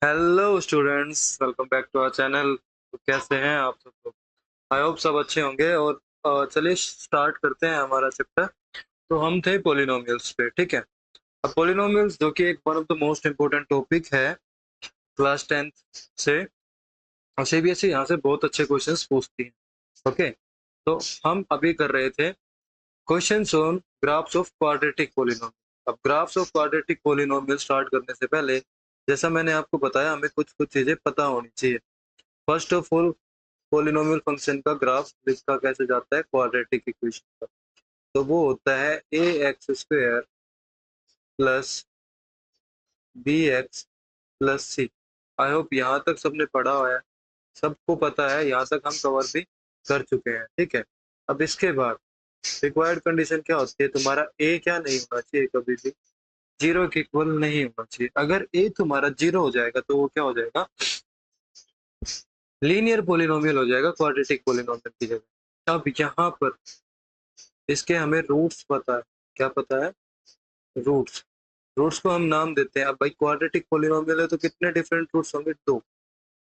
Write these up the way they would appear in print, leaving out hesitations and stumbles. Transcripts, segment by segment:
Hello students, welcome back to our channel. तो कैसे हैं आप सब लोग? आई होप सब अच्छे होंगे। और चलिए स्टार्ट करते हैं हमारा चैप्टर। तो हम थे पॉलिनोमियल्स पे, ठीक है। अब पॉलिनोमियल्स जो कि एक one of the most important topic है क्लास 10th से। और सीबीएसई यहाँ से बहुत अच्छे क्वेश्चंस पूछती है। ओके, तो हम अभी कर रहे थे questions on graphs of quadratic polynomial. अब graphs of quadratic polynomial start करने से पहले, जैसा मैंने आपको बताया, हमें कुछ कुछ चीजें पता होनी चाहिए। First of all, polynomial function का ग्राफ लिखा कैसे जाता है क्वाड्रेटिक इक्वेशन का। तो वो होता है A X square plus B X plus C. I hope यहाँ तक सबने पढ़ा हुआ है, सबको पता है, यहाँ तक हम कवर भी कर चुके हैं, ठीक है। अब इसके बाद रिक्वायर्ड कंडीशन क्या होती है, तुम्हारा ए क्या नहीं होना चाहिए, कभी भी जीरो के इक्वल नहीं होना चाहिए। अगर ए तुम्हारा जीरो हो जाएगा तो वो क्या हो जाएगा, लीनियर पॉलिनोमियल हो जाएगा क्वाड्रेटिक पॉलिनोमियल की जगह। अब यहाँ पर इसके हमें रूट्स पता है। क्या पता है? रूट्स। रूट्स को हम नाम देते हैं। अब भाई क्वाड्रेटिक पॉलिनोमियल है तो कितने डिफरेंट रूट्स होंगे? दो।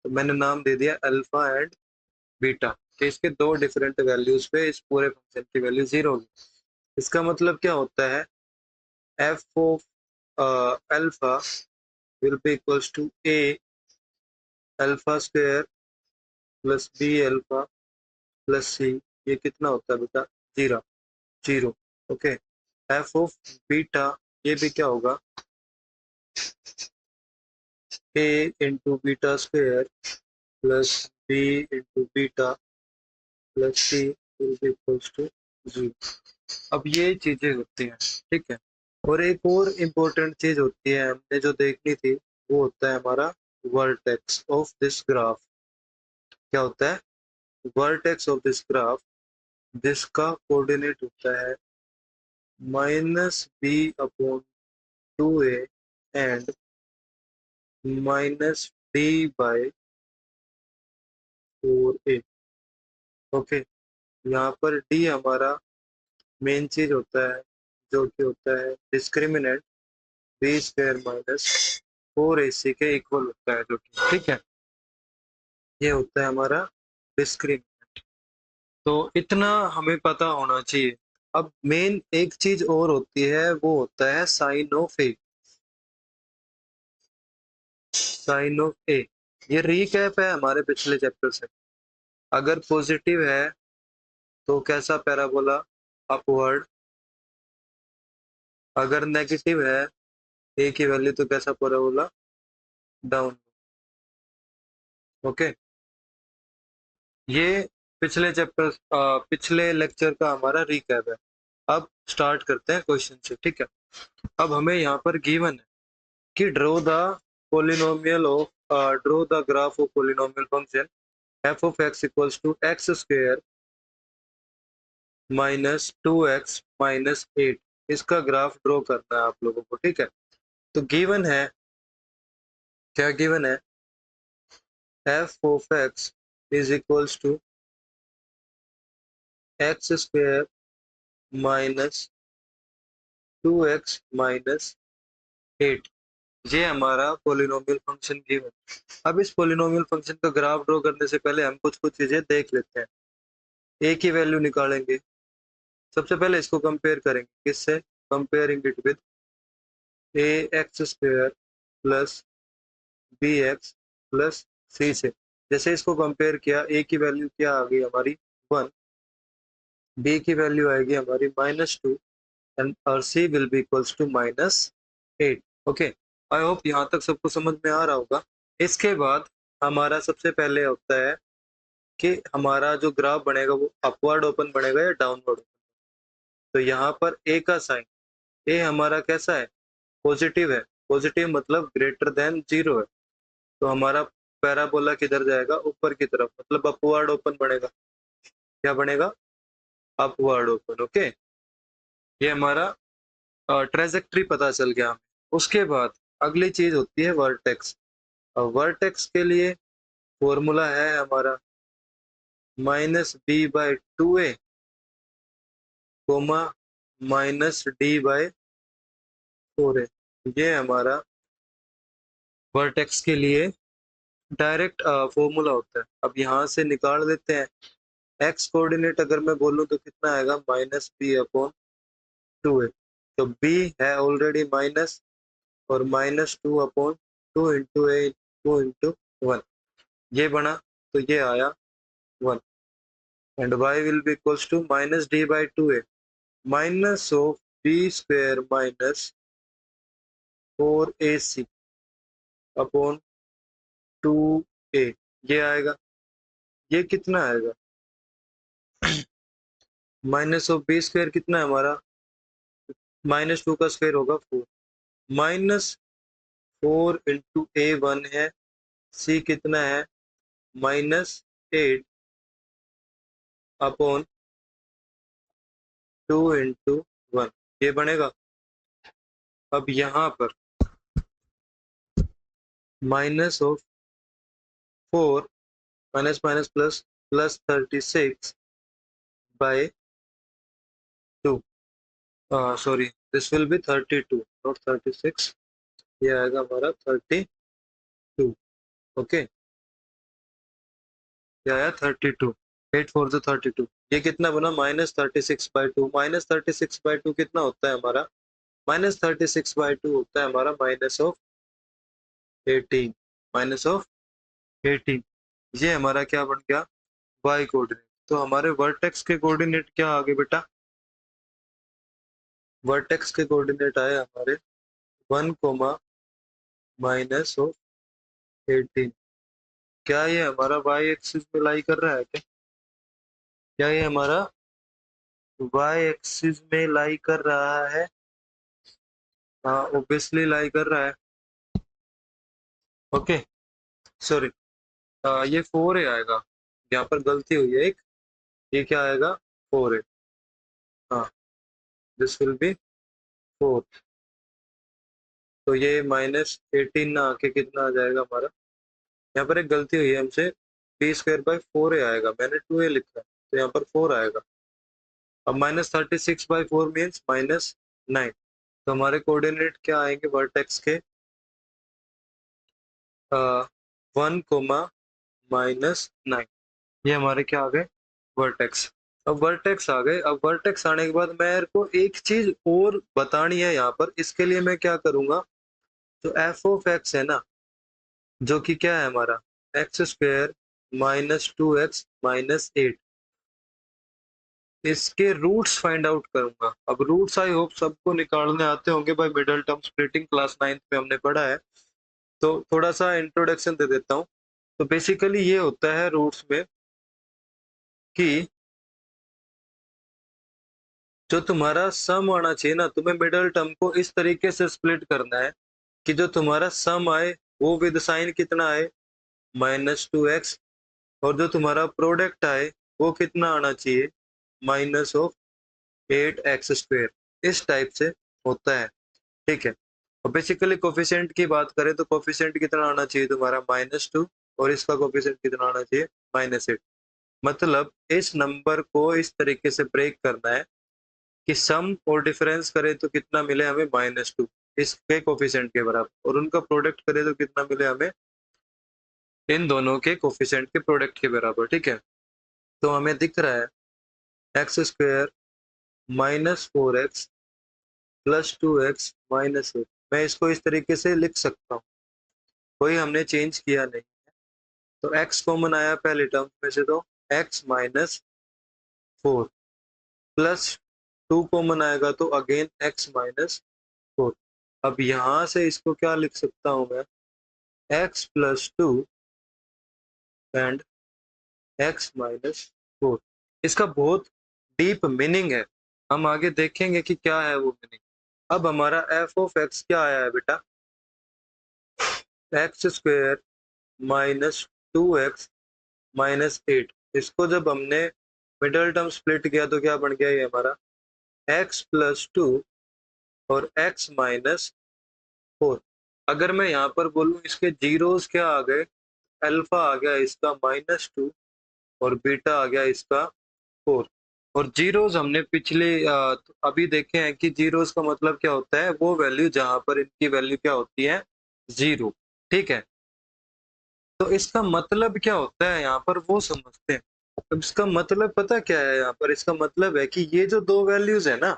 तो मैंने नाम दे दिया अल्फा एंड बीटा, कि इसके दो डिफरेंट वैल्यूज पे इस पूरे फंक्शन की वैल्यू जीरो होगी। इसका मतलब क्या होता है, F of alpha will be equals to A alpha square plus B alpha plus C. ये कितना होता है बेटा? Zero. Zero. Okay. F of beta, ये भी क्या होगा, A into beta square plus B into beta plus C will be equals to zero. अब ये चीजें होती हैं, ठीक है। और एक और इम्पोर्टेंट चीज होती है हमने जो देखनी थी, वो होता है हमारा वर्टेक्स ऑफ दिस ग्राफ। क्या होता है? वर्टेक्स ऑफ दिस ग्राफ, जिसका कोऑर्डिनेट होता है minus B upon two A and minus D by four A. Okay, यहाँ पर डी हमारा मेन चीज होता है, जो कि होता है discriminant B square minus four A C के इक्वल होता है, जो कि ठीक है, ये होता है हमारा डिस्क्रिमिनेंट। तो इतना हमें पता होना चाहिए। अब मेन एक चीज और होती है, वो होता है sign of A. Sign of A, ये रीकैप है हमारे पिछले चैप्टर से। अगर पॉजिटिव है तो कैसा पैराबोला? अपवर्ड। अगर नेगेटिव है ए की वैल्यू, तो कैसा पैराबोला? डाउन। ओके, ये पिछले चैप्टर पिछले लेक्चर का हमारा रिकैप है। अब स्टार्ट करते हैं क्वेश्चन से, ठीक है। अब हमें यहाँ पर गिवन है कि draw the graph of polynomial function F of X equals to X square minus two X minus eight. इसका ग्राफ ड्रॉ करना है आप लोगों को, ठीक है। तो गिवन है, क्या गिवन है, F of X is equals to X square minus two X minus eight. ये हमारा पोलिनोमियल फंक्शन गिवन। अब इस पोलिनोमियल फंक्शन का ग्राफ ड्रॉ करने से पहले हम कुछ कुछ चीजें देख लेते हैं। ए की वैल्यू निकालेंगे। सबसे पहले इसको कंपेयर करेंगे, किससे? Comparing it with A X square plus B X plus C से। जैसे इसको कंपेयर किया, ए की वैल्यू क्या आ गई हमारी? वन। बी की वैल्यू आएगी हमारी -2 एंड और C will be equals to -8। Okay, I hope यहाँ तक सबको समझ में आ रहा होगा। इसके बाद हमारा सबसे पहले होता है कि हमारा जो ग्राफ बनेगा वो अपवर्ड ओपन बनेगा या डाउनवर्ड। तो यहाँ पर ए का साइन, ए हमारा कैसा है? पॉजिटिव है। पॉजिटिव मतलब ग्रेटर देन जीरो है। तो हमारा पैराबोला किधर जाएगा? ऊपर की तरफ, मतलब अपवर्ड ओपन बनेगा। क्या बनेगा? Upward open. ओके, ये हमारा ट्रेजेक्ट्री पता चल गया हमें। उसके बाद अगली चीज होती है वर्टेक्स। वर्टेक्स के लिए फॉर्मूला है हमारा minus B by two A comma minus D by four A. ये हमारा वर्टेक्स के लिए डायरेक्ट फॉर्मूला होता है। अब यहाँ से निकाल देते हैं। एक्स कोऑर्डिनेट अगर मैं बोलूँ तो कितना आएगा, माइनस बी अपॉन 2a। तो b है ऑलरेडी माइनस, और minus 2 upon 2 into A 2 into 1, ये बना, तो ये आया 1। And y will be equals to minus D by 2a minus of B square minus 4ac upon 2a, ये आएगा। ये कितना आएगा, माइनस ऑफ बी स्क्वायर कितना है हमारा, माइनस 2 का स्क्वायर होगा 4, माइनस 4 इंटू ए 1 है, सी कितना है माइनस 8 अपॉन 2 इंटू 1, ये बनेगा। अब यहाँ पर minus of 4 minus minus plus plus 36 by 2, sorry this will be 32 not 36, ये आएगा हमारा 32। ओके, ये आया 32, 8 4 जो 32, ये कितना बना माइनस 36/2। माइनस 36/2 कितना होता है हमारा, माइनस 36/2 होता है हमारा माइनस ऑफ 18, माइनस ऑफ 18। ये हमारा क्या बन गया, y कोऑर्डिनेट। तो हमारे वर्टेक्स के कोऑर्डिनेट क्या आ गए बेटा, वर्टेक्स के कोऑर्डिनेट आए हमारे 1 कोमा माइनस ऑफ 18। क्या ये हमारा y एक्सिस में लाई कर रहा है क्या, क्या ये हमारा y एक्सिस में लाई कर रहा है, हाँ ऑब्वियसली लाई कर रहा है। ओके, सॉरी, ये 4a आएगा, यहाँ पर गलती हुई है एक, ये क्या आएगा 4a, हाँ दिस विल बी 4। तो ये माइनस 18 ना आके कितना आ जाएगा हमारा, यहाँ पर एक गलती हुई है हमसे, बी स्क्वायर बाई 4a आएगा, मैंने 2a लिखा है तो यहाँ पर 4 आएगा। अब माइनस 36/4 मीन्स माइनस 9। तो हमारे कोऑर्डिनेट क्या आएंगे वर्टेक्स के, 1 कोमा माइनस 9, ये हमारे क्या आ गए वर्टेक्स। अब वर्टेक्स आ गए। अब वर्टेक्स आने के बाद मेरे को एक चीज और बतानी है यहाँ पर, इसके लिए मैं क्या करूंगा, तो एफ ऑफ एक्स है ना, जो कि क्या है हमारा x square minus 2x minus 8, इसके रूट्स फाइंड आउट करूंगा। अब रूट्स आई होप सबको निकालने आते होंगे भाई, middle term splitting class 9th में हमने पढ़ा है, तो थोड़ा सा इंट्रोडक्शन दे देता हूँ। तो बेसिकली ये होता है रूट्स में कि जो तुम्हारा सम आना चाहिए ना, तुम्हें मिडल टर्म को इस तरीके से स्प्लिट करना है कि जो तुम्हारा सम आए वो विद साइन कितना आए -2x, और जो तुम्हारा प्रोडक्ट आए वो कितना आना चाहिए -8x²। इस टाइप से होता है, ठीक है। और बेसिकली कोफिशिएंट की बात करें तो कोफिशिएंट कितना आना चाहिए तुम्हारा -2, और इसका कोफिशिएंट कितना आना चाहिए -8। मतलब इस नंबर को इस तरीके से ब्रेक करना है कि सम और डिफरेंस करे तो कितना मिले हमें -2 इसके कोफिशिएंट के बराबर, और उनका प्रोडक्ट करे तो कितना मिले हमें इन दोनों के कोफिशिएंट के प्रोडक्ट के बराबर, ठीक है। तो हमें दिख रहा है x² -4x प्लस 2x -8, मैं इसको इस तरीके से लिख सकता हूँ, कोई हमने चेंज किया नहीं। तो x कॉमन आया पहले टर्म में से, तो x -4 प्लस 2 कॉमन आएगा तो अगेन x -4। अब यहाँ से इसको क्या लिख सकता हूँ मैं, x + 2 एंड x -4। इसका बहुत डीप मीनिंग है, हम आगे देखेंगे कि क्या है वो मीनिंग। अब हमारा f ऑफ x क्या आया है बेटा, x² -2x -8। इसको जब हमने मिडल टर्म स्प्लिट किया तो क्या बन गया ये हमारा x + 2 और x -4। अगर मैं यहाँ पर बोलूँ इसके जीरोस क्या आ गए, अल्फा आ गया इसका -2 और बीटा आ गया इसका 4। और जीरोस हमने पिछले अभी देखे हैं कि जीरोस का मतलब क्या होता है, वो वैल्यू जहां पर इनकी वैल्यू क्या होती है 0। ठीक है। तो इसका मतलब क्या होता है यहाँ पर वो समझते हैं। अब इसका मतलब पता क्या है यहाँ पर? इसका मतलब है कि ये जो दो वैल्यूज है ना,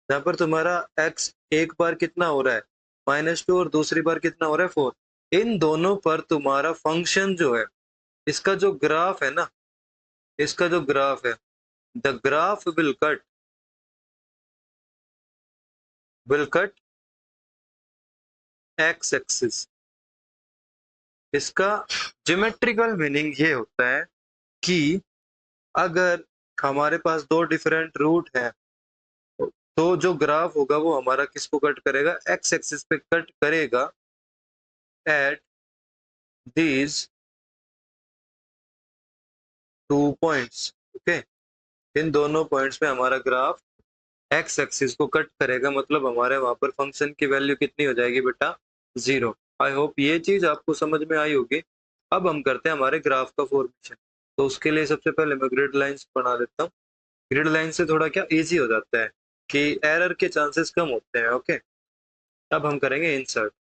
यहाँ पर तुम्हारा x एक बार कितना हो रहा है -2 और दूसरी बार कितना हो रहा है 4। इन दोनों पर तुम्हारा फंक्शन जो है, इसका जो ग्राफ है ना, इसका जो ग्राफ है, the graph will cut x axis. इसका ज्योमेट्रिकल मीनिंग ये होता है कि अगर हमारे पास दो डिफरेंट रूट है, तो जो ग्राफ होगा वो हमारा किसको कट करेगा? एक्स एक्सिस पे कट करेगा at these two points. Okay, इन दोनों पॉइंट्स पे हमारा ग्राफ एक्स एक्सिस को कट करेगा, मतलब हमारे वहां पर फंक्शन की वैल्यू कितनी हो जाएगी बेटा? 0। आई होप ये चीज आपको समझ में आई होगी। अब हम करते हैं हमारे ग्राफ का फॉर्मेशन। तो उसके लिए सबसे पहले मैं ग्रिड लाइंस बना देता हूँ। ग्रिड लाइन से थोड़ा क्या इजी हो जाता है कि एरर के चांसेस कम होते हैं। ओके, अब हम करेंगे इंसर्ट।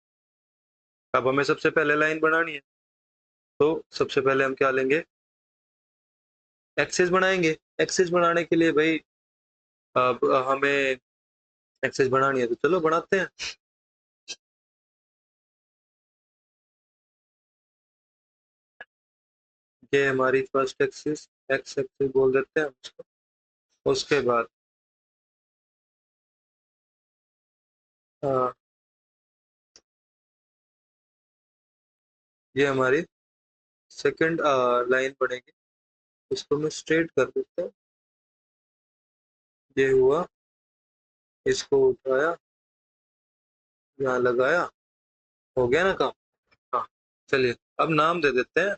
अब हमें सबसे पहले लाइन बनानी है, तो सबसे पहले हम क्या लेंगे? एक्सिस बनाएंगे। एक्सिस बनाने के लिए भाई अब हमें एक्सिस बनानी है, तो चलो बनाते हैं। ये हमारी फर्स्ट एक्सिस, एक्स एक्सिस बोल देते हैं हम उसको। उसके बाद ये हमारी सेकंड लाइन बनेगी। इसको मैं स्ट्रेट कर देता हूँ। ये हुआ, इसको उठाया, यहाँ लगाया, हो गया ना काम? हाँ, चलिए अब नाम दे देते हैं।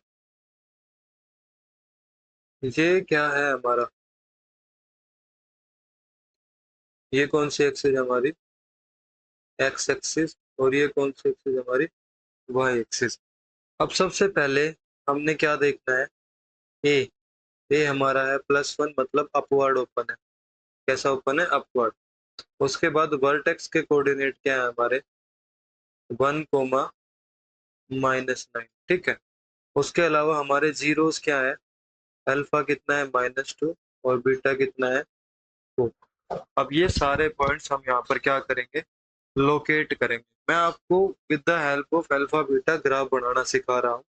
ये क्या है हमारा? ये कौन सी एक्सिस है हमारी? X axis. और ये कौन सी एक्सिस है हमारी? Y axis. अब सबसे पहले हमने क्या देखना है? ए। ए हमारा है +1, मतलब अपवर्ड ओपन है। कैसा ओपन है? अपवर्ड। उसके बाद वर्टेक्स के कोऑर्डिनेट क्या है हमारे? 1, -9। ठीक है। उसके अलावा हमारे जीरोस क्या है? अल्फा कितना है? -2। और बीटा कितना है? 2। अब ये सारे पॉइंट्स हम यहाँ पर क्या करेंगे? लोकेट करेंगे। मैं आपको with the help of alpha beta graph बनाना सिखा रहा हूँ।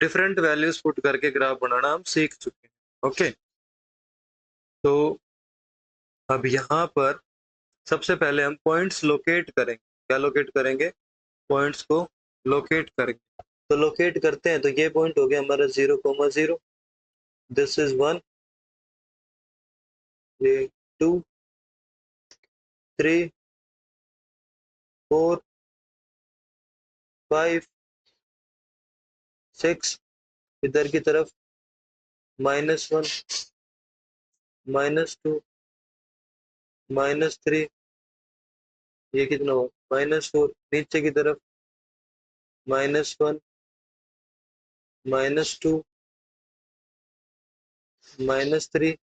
डिफरेंट वैल्यूज पुट करके ग्राफ बनाना हम सीख चुके हैं। ओके, तो अब यहाँ पर सबसे पहले हम पॉइंट्स लोकेट करेंगे। क्या लोकेट करेंगे? पॉइंट्स को लोकेट करेंगे। तो लोकेट करते हैं, तो ये पॉइंट हो गया हमारा 0,0। दिस इज 1, ये 2, 3, 4, 5, 6। इधर की तरफ -1, -2, -3। ये कितना हुआ? -4। नीचे की तरफ -1, -2, -3,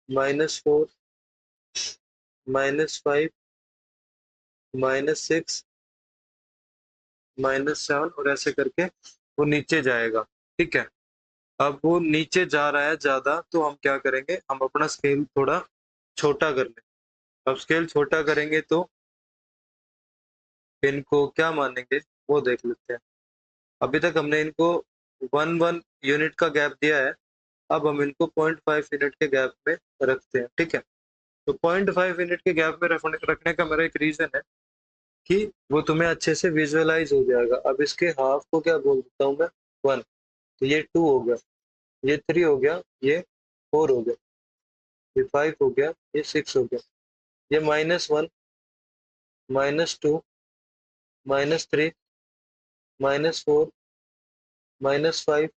-4, -5, -6, -7, और ऐसे करके वो नीचे जाएगा। ठीक है। अब वो नीचे जा रहा है ज्यादा, तो हम क्या करेंगे? हम अपना स्केल थोड़ा छोटा कर लेंगे। अब स्केल छोटा करेंगे तो इनको क्या मानेंगे वो देख लेते हैं। अभी तक हमने इनको 1 1 यूनिट का गैप दिया है। अब हम इनको 0.5 यूनिट के गैप में रखते हैं। ठीक है। तो 0.5 यूनिट के गैप में रखने का मेरा एक रीजन है कि वो तुम्हें अच्छे से विजुअलाइज हो जाएगा। अब इसके हाफ को क्या बोल देता हूँ मैं? 1। तो ये 2 हो गया, ये 3 हो गया, ये 4 हो गया, ये 5 हो गया, ये 6 हो गया। ये -1, -2, -3, -4, -5,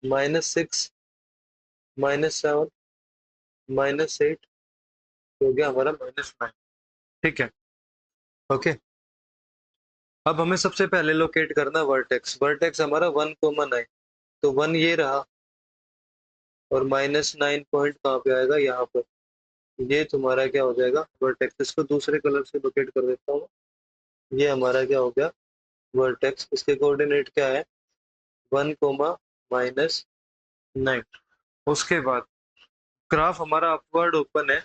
-6, -7, -8 हो गया हमारा -9। ठीक है। ओके, अब हमें सबसे पहले लोकेट करना वर्टेक्स। वर्टेक्स हमारा 1,9। तो 1 ये रहा, और -9 पॉइंट कहाँ पे आएगा? यहाँ पर। ये तुम्हारा क्या हो जाएगा? वर्टेक्स। इसको दूसरे कलर से लोकेट कर देता हूँ। ये हमारा क्या हो गया, वर्टेक्स। इसके कोऑर्डिनेट क्या है, 1, -9। उसके बाद ग्राफ हमारा अपवर्ड ओपन है,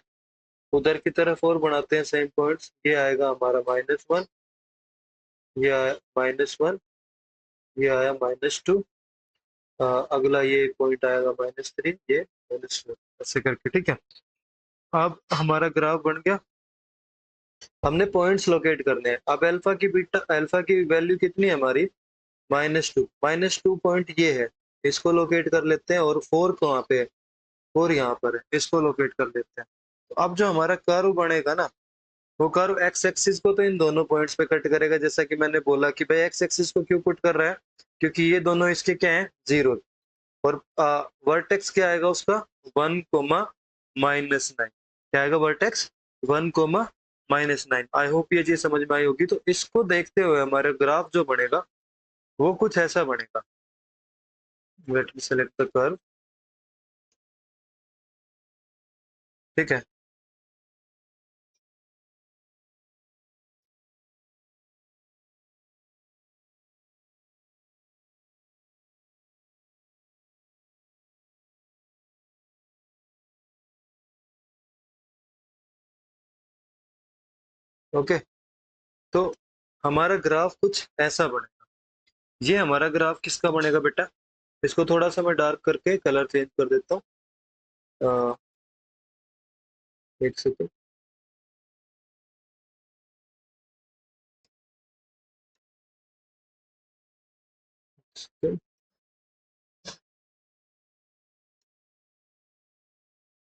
उधर की तरफ और बढ़ाते हैं सेम पॉइंट्स। ये आएगा हमारा -1, ये आया -1, ये आया -2, अगला ये पॉइंट आएगा -3, ये -4, ऐसे करके। ठीक है, अब हमारा ग्राफ बन गया। हमने पॉइंट्स लोकेट करने हैं। अब अल्फा की वैल्यू कितनी है हमारी, -2। -2 पॉइंट ये है, इसको लोकेट कर लेते हैं। और 4 कहाँ पे है, 4 यहाँ पर है, इसको लोकेट कर लेते हैं। तो अब जो हमारा कर्व बनेगा ना, वो कर्व एक्स एक्सिस को तो इन दोनों पॉइंट्स पे कट करेगा। जैसा कि मैंने बोला कि भाई एक्स एक्सिस को क्यों कट कर रहा है, क्योंकि ये दोनों इसके क्या है, 0। और वर्टेक्स क्या आएगा उसका, 1, -9। क्या आएगा वर्टेक्स, 1, -9। आई होप ये चीज समझ में आई होगी। तो इसको देखते हुए हमारा ग्राफ जो बनेगा वो कुछ ऐसा बनेगा। Let me select the curve. ठीक है, ओके। तो हमारा ग्राफ कुछ ऐसा बनेगा। ये हमारा ग्राफ किसका बनेगा बेटा, इसको थोड़ा सा मैं डार्क करके कलर चेंज कर देता हूँ। एक सेकेंड।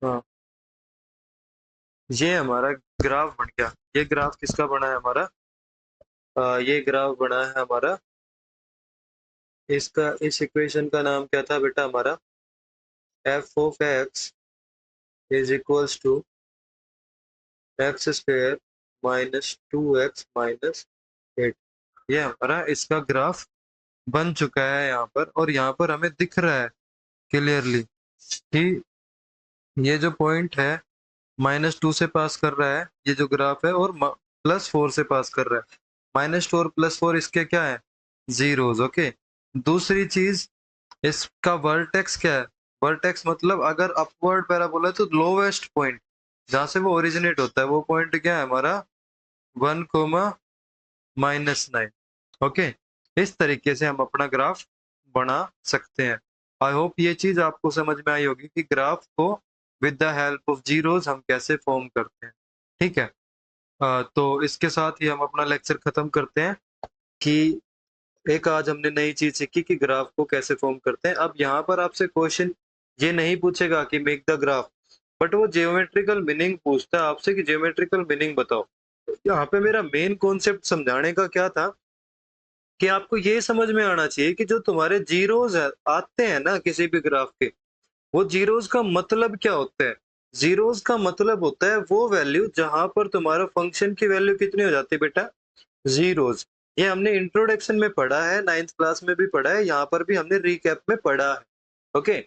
हाँ, ये हमारा ग्राफ बन गया। ये ग्राफ किसका बना है हमारा, ये ग्राफ बना है हमारा, इसका इस इक्वेशन का नाम क्या था बेटा हमारा, f(x) is equals to x² -2x-8। ये हमारा इसका ग्राफ बन चुका है यहाँ पर। और यहाँ पर हमें दिख रहा है क्लियरली कि ये जो पॉइंट है -2 से पास कर रहा है, ये जो ग्राफ है, और +4 से पास कर रहा है। -2 और +4 इसके क्या है, जीरोज। ओके, दूसरी चीज, इसका वर्टेक्स क्या है, वर्टेक्स मतलब अगर अपवर्ड पैराबोला है तो लोवेस्ट पॉइंट जहां से वो ओरिजिनेट होता है, वो पॉइंट क्या है हमारा, 1, -9। ओके, इस तरीके से हम अपना ग्राफ बना सकते हैं। आई होप ये चीज आपको समझ में आई होगी कि ग्राफ को with the help of zeros हम कैसे फॉर्म करते हैं। ठीक है, तो इसके साथ ही हम अपना लेक्चर खत्म करते हैं कि एक आज हमने नई चीज सीखी कि ग्राफ को कैसे फॉर्म करते हैं। अब यहाँ पर आपसे क्वेश्चन ये नहीं पूछेगा कि मेक द ग्राफ, बट वो जियोमेट्रिकल मीनिंग पूछता है आपसे कि जियोमेट्रिकल मीनिंग बताओ। तो यहाँ पे मेरा मेन कॉन्सेप्ट समझाने का क्या था कि आपको ये समझ में आना चाहिए कि जो तुम्हारे जीरोज आते हैं ना किसी भी ग्राफ के, वो जीरोज का मतलब क्या होता है। जीरोज का मतलब होता है वो वैल्यू जहां पर तुम्हारा फंक्शन की वैल्यू कितनी हो जाती है बेटा, जीरोज। ये हमने इंट्रोडक्शन में पढ़ा है, 9th क्लास में भी पढ़ा है, यहाँ पर भी हमने रिकैप में पढ़ा है। ओके,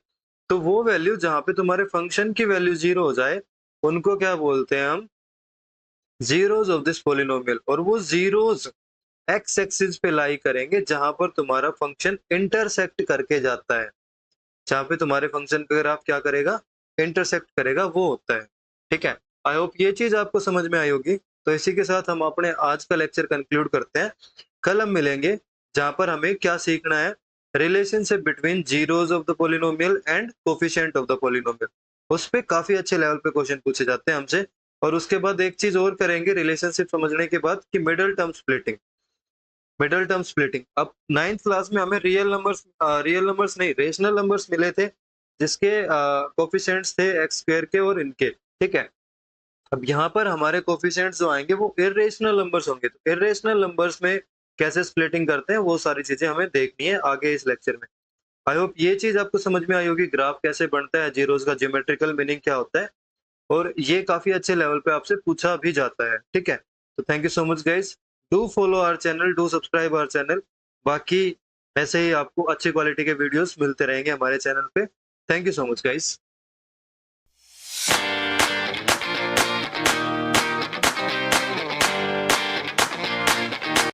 तो वो वैल्यू जहां पे तुम्हारे फंक्शन की वैल्यू 0 हो जाए, उनको क्या बोलते हैं हम, जीरोज ऑफ दिस पोलिनोमियल। और वो जीरोज एक्स एक्सिस पे लाई करेंगे जहां पर तुम्हारा फंक्शन इंटरसेक्ट करके जाता है। जहां पे तुम्हारे फंक्शन पे अगर आप क्या करेगा, इंटरसेक्ट करेगा, वो होता है। ठीक है, आई होप ये चीज आपको समझ में आई होगी। तो इसी के साथ हम अपने आज का लेक्चर कंक्लूड करते हैं। कल हम मिलेंगे जहां पर हमें क्या सीखना है, relationship between zeros of the polynomial and coefficient of the polynomial. उस पे काफी अच्छे लेवल पे क्वेश्चन पूछे जाते हैं हमसे। और उसके बाद एक चीज और करेंगे रिलेशनशिप समझने के बाद, कि middle term splitting. Middle term splitting, अब 9th क्लास में हमें रियल नंबर्स नहीं, रेशनल नंबर्स मिले थे, जिसके कोफिशिएंट्स थे x² के और इनके। ठीक है, अब यहाँ पर हमारे कोफिशिएंट्स जो आएंगे वो इरेशनल नंबर्स होंगे। तो इरेशनल नंबर्स में कैसे स्प्लिटिंग करते हैं, वो सारी चीजें हमें देखनी है आगे इस लेक्चर में। आई होप ये चीज आपको समझ में आई होगी, ग्राफ कैसे बनता है, जीरोस का ज्योमेट्रिकल मीनिंग क्या होता है, और ये काफी अच्छे लेवल पे आपसे पूछा भी जाता है। ठीक है, तो thank you so much guys, do follow our channel, do subscribe our channel. बाकी ऐसे ही आपको अच्छी क्वालिटी के वीडियोस मिलते रहेंगे हमारे चैनल पे। Thank you so much guys.